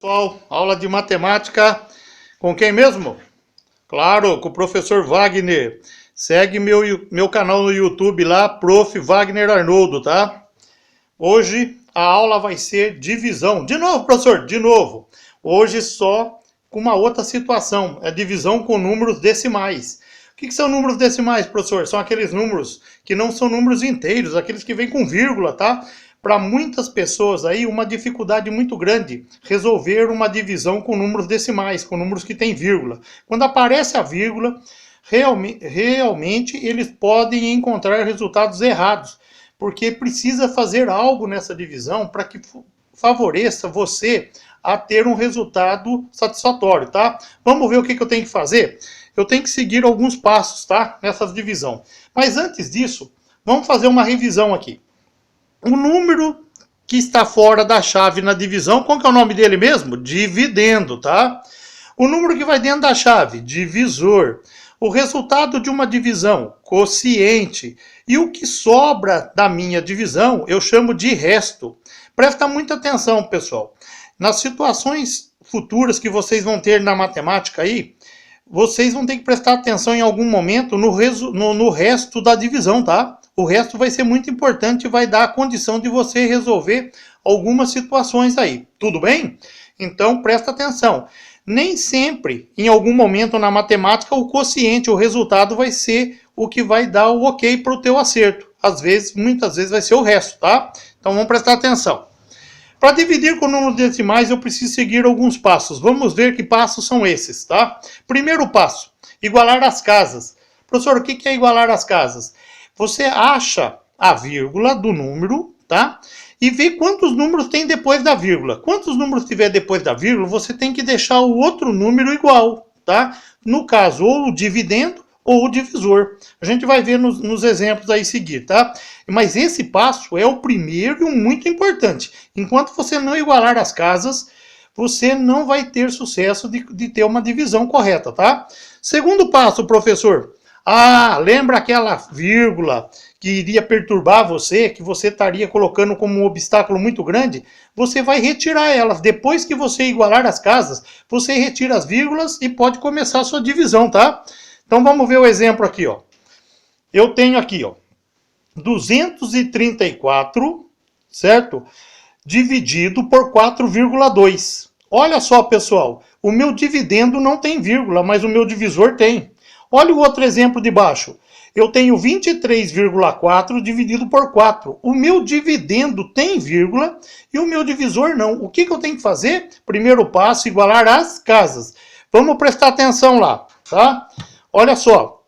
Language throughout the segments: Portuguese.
Pessoal, aula de matemática com quem mesmo? Claro, com o professor Wagner. Segue meu canal no YouTube lá, Prof. Wagner Arnoldo, tá? Hoje a aula vai ser divisão. De novo, professor, de novo. Hoje só com uma outra situação, é divisão com números decimais. O que são números decimais, professor? São aqueles números que não são números inteiros, aqueles que vêm com vírgula, tá? Para muitas pessoas aí, uma dificuldade muito grande resolver uma divisão com números decimais, com números que têm vírgula. Quando aparece a vírgula, realmente eles podem encontrar resultados errados, porque precisa fazer algo nessa divisão para que favoreça você a ter um resultado satisfatório, tá? Vamos ver o que eu tenho que fazer? Eu tenho que seguir alguns passos, tá? Nessa divisão. Mas antes disso, vamos fazer uma revisão aqui. O número que está fora da chave na divisão, qual que é o nome dele mesmo? Dividendo, tá? O número que vai dentro da chave, divisor. O resultado de uma divisão, quociente. E o que sobra da minha divisão, eu chamo de resto. Presta muita atenção, pessoal. Nas situações futuras que vocês vão ter na matemática aí, vocês vão ter que prestar atenção em algum momento no resto da divisão, tá? O resto vai ser muito importante e vai dar a condição de você resolver algumas situações aí. Tudo bem? Então, presta atenção. Nem sempre, em algum momento na matemática, o quociente, o resultado vai ser o que vai dar o ok para o teu acerto. Às vezes, muitas vezes vai ser o resto, tá? Então, vamos prestar atenção. Para dividir com números decimais, eu preciso seguir alguns passos. Vamos ver que passos são esses, tá? Primeiro passo, igualar as casas. Professor, o que é igualar as casas? Você acha a vírgula do número, tá? E vê quantos números tem depois da vírgula. Quantos números tiver depois da vírgula, você tem que deixar o outro número igual, tá? No caso, ou o dividendo ou o divisor. A gente vai ver nos exemplos aí seguir, tá? Mas esse passo é o primeiro e um muito importante. Enquanto você não igualar as casas, você não vai ter sucesso de ter uma divisão correta, tá? Segundo passo, professor. Lembra aquela vírgula que iria perturbar você, que você estaria colocando como um obstáculo muito grande? Você vai retirar elas. Depois que você igualar as casas, você retira as vírgulas e pode começar a sua divisão, tá? Então vamos ver o exemplo aqui, ó. Eu tenho aqui, ó, 234, certo? Dividido por 4,2. Olha só, pessoal, o meu dividendo não tem vírgula, mas o meu divisor tem. Olha o outro exemplo de baixo. Eu tenho 23,4 dividido por 4. O meu dividendo tem vírgula e o meu divisor não. O que eu tenho que fazer? Primeiro passo, igualar as casas. Vamos prestar atenção lá, tá? Olha só.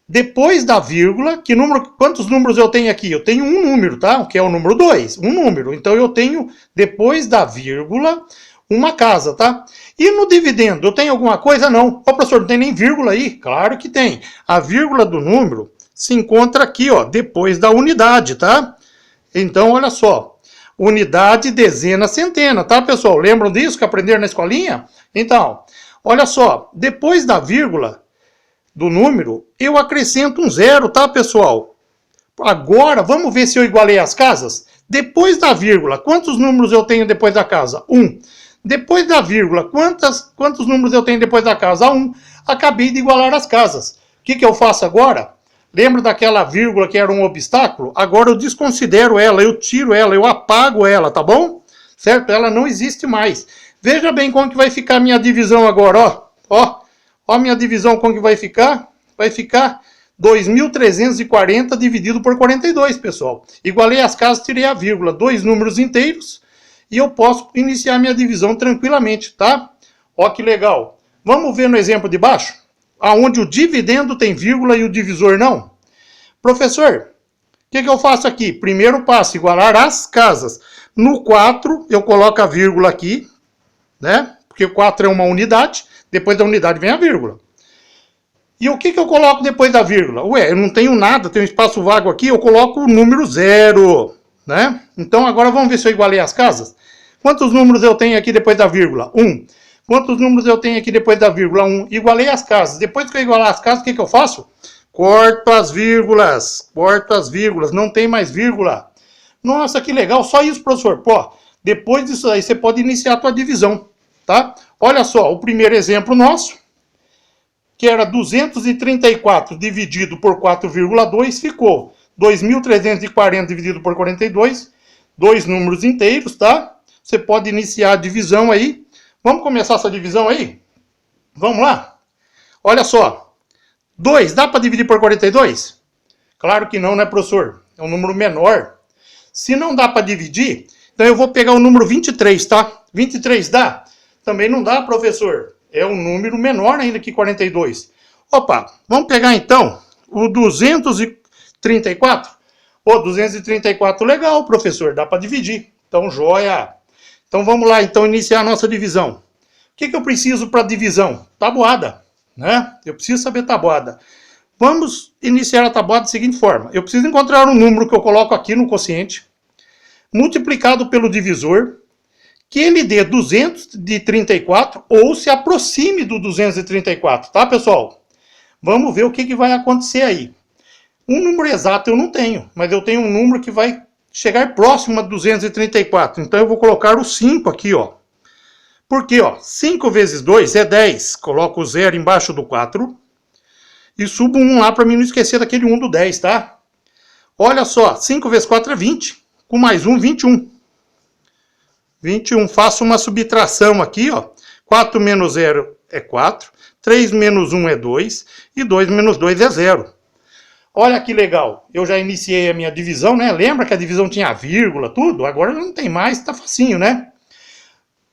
Depois da vírgula, quantos números eu tenho aqui? Eu tenho um número, tá? Que é o número 2. Um número. Então eu tenho, depois da vírgula, uma casa, tá? E no dividendo, eu tenho alguma coisa? Não. Ó, professor, não tem nem vírgula aí? Claro que tem. A vírgula do número se encontra aqui, ó, depois da unidade, tá? Então, olha só. Unidade, dezena, centena, tá, pessoal? Lembram disso que aprenderam na escolinha? Então, olha só. Depois da vírgula do número, eu acrescento um zero, tá, pessoal? Agora, vamos ver se eu igualei as casas? Depois da vírgula, quantos números eu tenho depois da casa? 1. Depois da vírgula, quantos números eu tenho depois da casa? 1. Acabei de igualar as casas. O que eu faço agora? Lembra daquela vírgula que era um obstáculo? Agora eu desconsidero ela, eu tiro ela, eu apago ela, tá bom? Certo? Ela não existe mais. Veja bem como que vai ficar a minha divisão agora, ó. Ó a minha divisão como que vai ficar? Vai ficar 2.340 dividido por 42, pessoal. Igualei as casas, tirei a vírgula. 2 números inteiros. E eu posso iniciar minha divisão tranquilamente, tá? Ó que legal. Vamos ver no exemplo de baixo? Onde o dividendo tem vírgula e o divisor não? Professor, o que eu faço aqui? Primeiro passo, igualar as casas. No 4, eu coloco a vírgula aqui, né? Porque o 4 é uma unidade. Depois da unidade vem a vírgula. E o que eu coloco depois da vírgula? Ué, eu não tenho nada, tem um espaço vago aqui, eu coloco o número 0, né? Então agora vamos ver se eu igualei as casas. Quantos números eu tenho aqui depois da vírgula? 1. Quantos números eu tenho aqui depois da vírgula? 1. Igualei as casas. Depois que eu igualar as casas, o que eu faço? Corto as vírgulas, não tem mais vírgula. Nossa, que legal, só isso, professor. Pô, depois disso aí você pode iniciar a tua divisão. tá? Olha só, o primeiro exemplo nosso, que era 234 dividido por 4,2, ficou 2.340 dividido por 42, dois números inteiros, tá? Você pode iniciar a divisão aí. Vamos começar essa divisão aí? Vamos lá? Olha só, 2 dá para dividir por 42? Claro que não, né, professor? É um número menor. Se não dá para dividir, então eu vou pegar o número 23, tá? 23 dá? Também não dá, professor. É um número menor ainda que 42. Opa, vamos pegar então o 234? Ô, 234, legal, professor, dá para dividir. Então, joia. Então, vamos lá, então, iniciar a nossa divisão. O que eu preciso para divisão? Tabuada, né? Eu preciso saber tabuada. Vamos iniciar a tabuada da seguinte forma. Eu preciso encontrar um número que eu coloco aqui no quociente, multiplicado pelo divisor, que ele dê 234 ou se aproxime do 234, tá, pessoal? Vamos ver o que vai acontecer aí. Um número exato eu não tenho, mas eu tenho um número que vai chegar próximo a 234. Então eu vou colocar o 5 aqui, ó. Porque, ó, 5 vezes 2 é 10. Coloco o 0 embaixo do 4 e subo 1 lá para mim não esquecer daquele 1 do 10, tá? Olha só, 5 vezes 4 é 20. Com mais 1, 21. 21. Faço uma subtração aqui, ó. 4 menos 0 é 4. 3 menos 1 é 2. E 2 menos 2 é 0. Olha que legal. Eu já iniciei a minha divisão, né? Lembra que a divisão tinha vírgula, tudo? Agora não tem mais, tá facinho, né?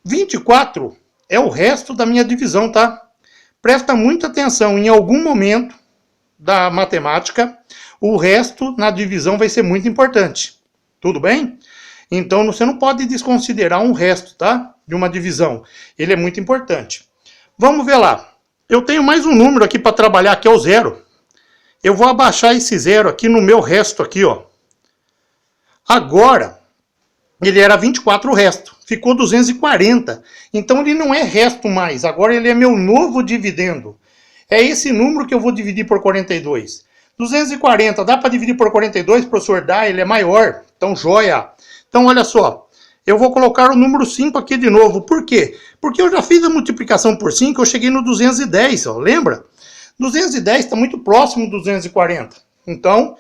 24 é o resto da minha divisão, tá? Presta muita atenção. Em algum momento da matemática, o resto na divisão vai ser muito importante. Tudo bem? Então, você não pode desconsiderar um resto, tá? De uma divisão. Ele é muito importante. Vamos ver lá. Eu tenho mais um número aqui para trabalhar, que é o 0. Eu vou abaixar esse 0 aqui no meu resto aqui, ó. Agora, ele era 24 o resto. Ficou 240. Então, ele não é resto mais. Agora, ele é meu novo dividendo. É esse número que eu vou dividir por 42. 240, dá para dividir por 42, professor? Dá, ele é maior. Então, joia. Então, olha só, eu vou colocar o número 5 aqui de novo. Por quê? Porque eu já fiz a multiplicação por 5, eu cheguei no 210, ó, lembra? 210 está muito próximo do 240. Então,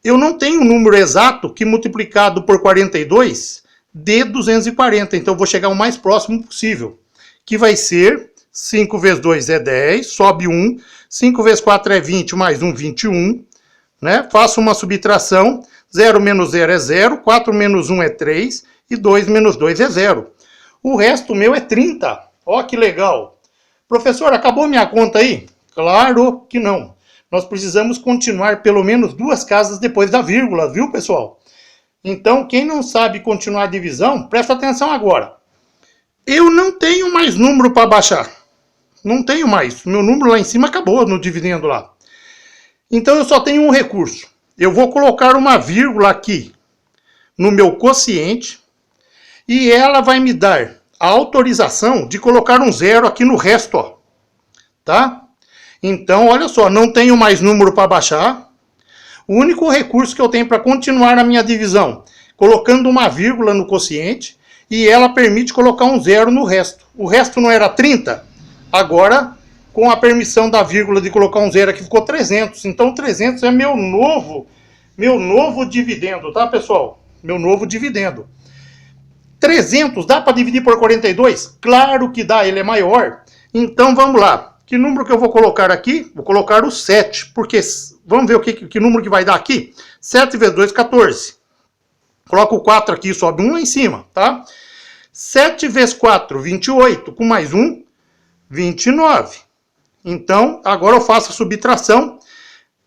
eu não tenho um número exato que multiplicado por 42 dê 240. Então, eu vou chegar o mais próximo possível, que vai ser 5 vezes 2 é 10, sobe 1. 5 vezes 4 é 20, mais 1, 21. Né? Faço uma subtração. 0 menos 0 é 0, 4 menos 1 é 3 e 2 menos 2 é 0. O resto meu é 30. Ó que legal. Professor, acabou minha conta aí? Claro que não. Nós precisamos continuar pelo menos 2 casas depois da vírgula, viu, pessoal? Então, quem não sabe continuar a divisão, presta atenção agora. Eu não tenho mais número para baixar. Não tenho mais. Meu número lá em cima acabou no dividendo lá. Então, eu só tenho um recurso. Eu vou colocar uma vírgula aqui no meu quociente e ela vai me dar a autorização de colocar um 0 aqui no resto, ó. Tá? Então, olha só, não tenho mais número para baixar. O único recurso que eu tenho para continuar a minha divisão, colocando uma vírgula no quociente e ela permite colocar um 0 no resto. O resto não era 30? Agora, com a permissão da vírgula de colocar um 0 aqui, ficou 300. Então, 300 é meu novo dividendo, tá, pessoal? Meu novo dividendo. 300 dá para dividir por 42? Claro que dá, ele é maior. Então, vamos lá. Que número que eu vou colocar aqui? Vou colocar o 7, porque vamos ver que número que vai dar aqui. 7 vezes 2, 14. Coloco o 4 aqui, sobe 1 lá em cima, tá? 7 vezes 4, 28, com mais 1, 29. Então, agora eu faço a subtração.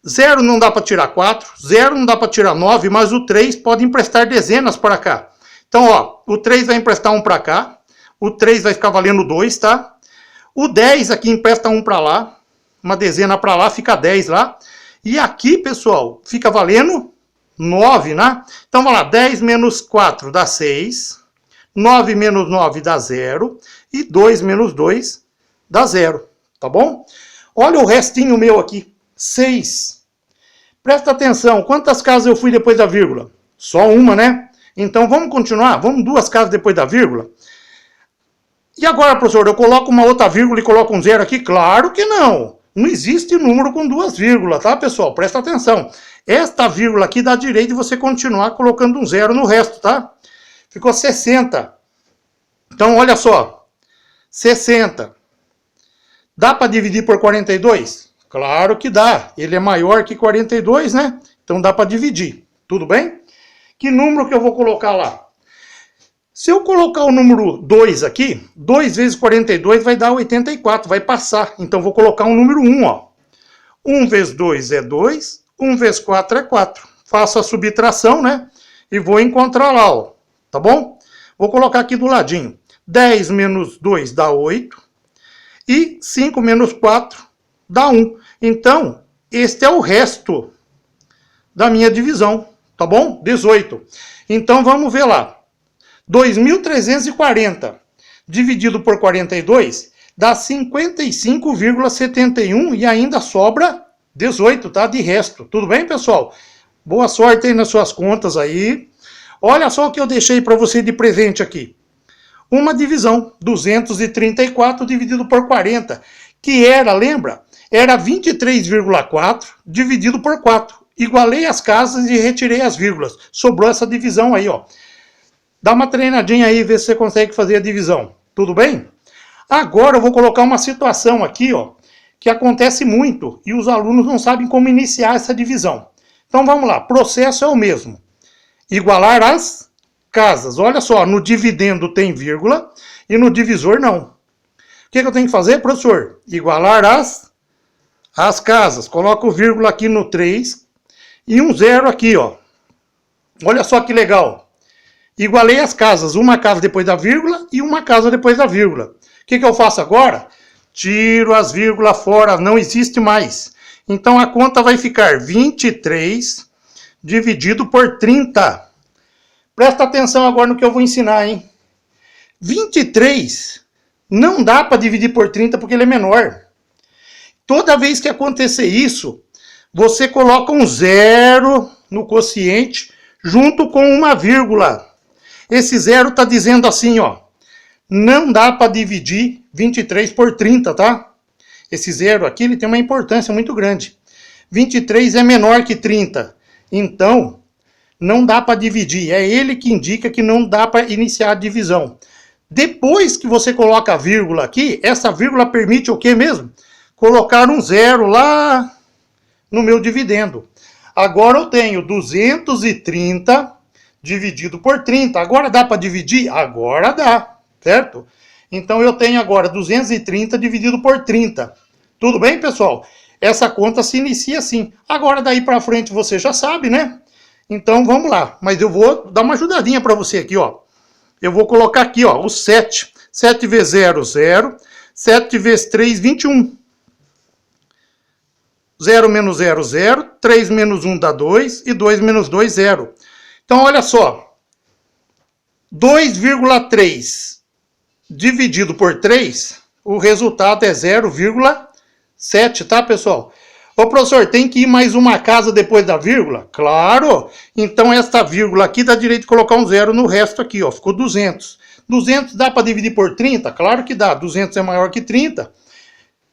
0 não dá para tirar 4, 0 não dá para tirar 9, mas o 3 pode emprestar dezenas para cá. Então, ó, o 3 vai emprestar 1 para cá, o 3 vai ficar valendo 2, tá? O 10 aqui empresta 1 para lá, uma dezena para lá, fica 10 lá. E aqui, pessoal, fica valendo 9, né? Então, vamos lá, 10 menos 4 dá 6, 9 menos 9 dá 0, e 2 menos 2 dá 0, tá bom? Olha o restinho meu aqui, 6. Presta atenção, quantas casas eu fui depois da vírgula? Só uma, né? Então, vamos continuar? Vamos 2 casas depois da vírgula? E agora, professor, eu coloco uma outra vírgula e coloco um zero aqui? Claro que não. Não existe número com duas vírgulas, tá, pessoal? Presta atenção. Esta vírgula aqui dá direito de você continuar colocando um zero no resto, tá? Ficou 60. Então, olha só. 60. Dá para dividir por 42? Claro que dá. Ele é maior que 42, né? Então dá para dividir. Tudo bem? Que número que eu vou colocar lá? Se eu colocar o número 2 aqui, 2 vezes 42 vai dar 84, vai passar. Então vou colocar um número 1, ó. 1 vezes 2 é 2, 1 vezes 4 é 4. Faço a subtração, né? E vou encontrar lá, ó. Tá bom? Vou colocar aqui do ladinho. 10 menos 2 dá 8. E 5 menos 4 dá 1. Então, este é o resto da minha divisão. Tá bom? 18. Então vamos ver lá. 2.340 dividido por 42 dá 55,71 e ainda sobra 18, tá? De resto. Tudo bem, pessoal? Boa sorte aí nas suas contas aí. Olha só o que eu deixei para você de presente aqui. Uma divisão, 234 dividido por 40, que era, lembra? Era 23,4 dividido por 4. Igualei as casas e retirei as vírgulas. Sobrou essa divisão aí, ó. Dá uma treinadinha aí e vê se você consegue fazer a divisão. Tudo bem? Agora eu vou colocar uma situação aqui, ó, que acontece muito e os alunos não sabem como iniciar essa divisão. Então vamos lá, processo é o mesmo. Igualar as casas. Olha só, no dividendo tem vírgula e no divisor não. O que eu tenho que fazer, professor? Igualar as casas. Coloco vírgula aqui no 3 e um zero aqui, ó. Olha só que legal. Igualei as casas, uma casa depois da vírgula e uma casa depois da vírgula. O que eu faço agora? Tiro as vírgulas fora, não existe mais. Então a conta vai ficar 23 dividido por 30. Presta atenção agora no que eu vou ensinar, hein? 23 não dá para dividir por 30 porque ele é menor. Toda vez que acontecer isso, você coloca um zero no quociente junto com uma vírgula. Esse zero está dizendo assim, ó. Não dá para dividir 23 por 30, tá? Esse zero aqui ele tem uma importância muito grande. 23 é menor que 30. Então, não dá para dividir. É ele que indica que não dá para iniciar a divisão. Depois que você coloca a vírgula aqui, essa vírgula permite o que mesmo? Colocar um zero lá no meu dividendo. Agora eu tenho 230 dividido por 30. Agora dá para dividir? Agora dá, certo? Então eu tenho agora 230 dividido por 30. Tudo bem, pessoal? Essa conta se inicia assim. Agora daí para frente você já sabe, né? Então vamos lá. Mas eu vou dar uma ajudadinha para você aqui, ó. Eu vou colocar aqui, ó, o 7. 7 vezes 0, 0. 7 vezes 3, 21. 0 menos 0, 0. 3 menos 1 dá 2. E 2 menos 2, 0. Então, olha só. 2,3 dividido por 3, o resultado é 0,7, tá, pessoal? Ô, professor, tem que ir mais uma casa depois da vírgula? Claro! Então, esta vírgula aqui dá direito de colocar um zero no resto aqui, ó. Ficou 200. 200 dá para dividir por 30? Claro que dá. 200 é maior que 30.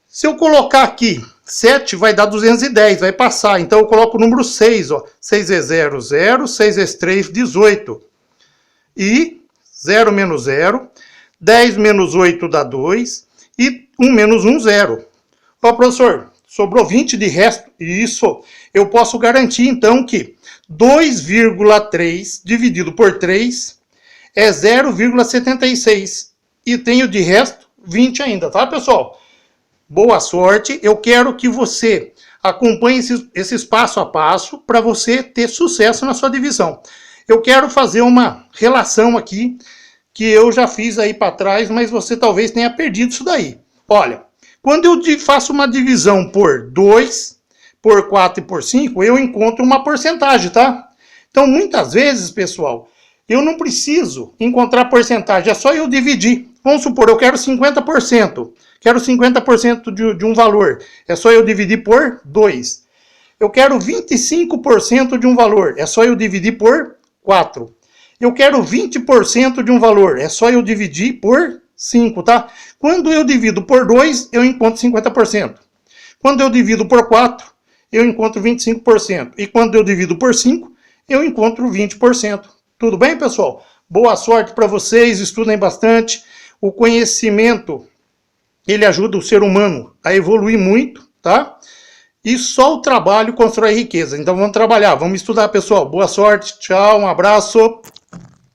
Se eu colocar aqui 7, vai dar 210, vai passar. Então, eu coloco o número 6, ó. 6 vezes 0, 0. 6 vezes 3, 18. E 0 menos 0. 10 menos 8 dá 2. E 1 menos 1, 0. Ó, professor, sobrou 20 de resto. Isso. Eu posso garantir, então, que 2,3 dividido por 3 é 0,76. E tenho de resto 20 ainda, tá, pessoal? Boa sorte. Eu quero que você acompanhe esses passo a passo para você ter sucesso na sua divisão. Eu quero fazer uma relação aqui que eu já fiz aí para trás, mas você talvez tenha perdido isso daí. Olha, quando eu faço uma divisão por 2, por 4 e por 5, eu encontro uma porcentagem, tá? Então, muitas vezes, pessoal, eu não preciso encontrar porcentagem, é só eu dividir. Vamos supor, eu quero 50%. Quero 50% de um valor. É só eu dividir por 2. Eu quero 25% de um valor. É só eu dividir por 4. Eu quero 20% de um valor. É só eu dividir por 5, tá? Quando eu divido por 2, eu encontro 50%. Quando eu divido por 4, eu encontro 25%. E quando eu divido por 5, eu encontro 20%. Tudo bem, pessoal? Boa sorte para vocês, estudem bastante. O conhecimento, ele ajuda o ser humano a evoluir muito, tá? E só o trabalho constrói riqueza. Então vamos trabalhar, vamos estudar, pessoal. Boa sorte, tchau, um abraço.